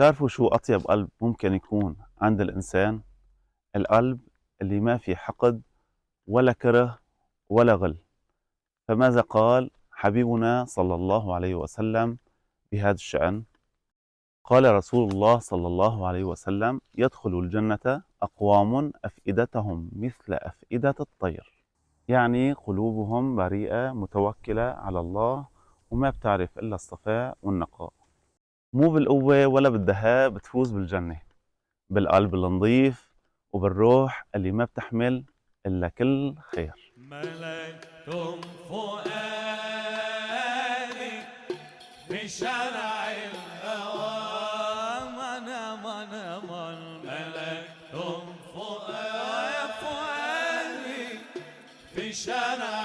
تعرفوا شو أطيب قلب ممكن يكون عند الإنسان؟ القلب اللي ما فيه حقد ولا كره ولا غل. فماذا قال حبيبنا صلى الله عليه وسلم بهذا الشأن؟ قال رسول الله صلى الله عليه وسلم: يدخل الجنة أقوام أفئدتهم مثل أفئدة الطير، يعني قلوبهم بريئة متوكلة على الله وما بتعرف إلا الصفاء والنقاء. مو بالقوة ولا بالدهاء بتفوز بالجنة، بالقلب النظيف وبالروح اللي ما بتحمل إلا كل خير. ملكتم فؤادي بشرع الهوى، من ملكتم فؤادي بشرع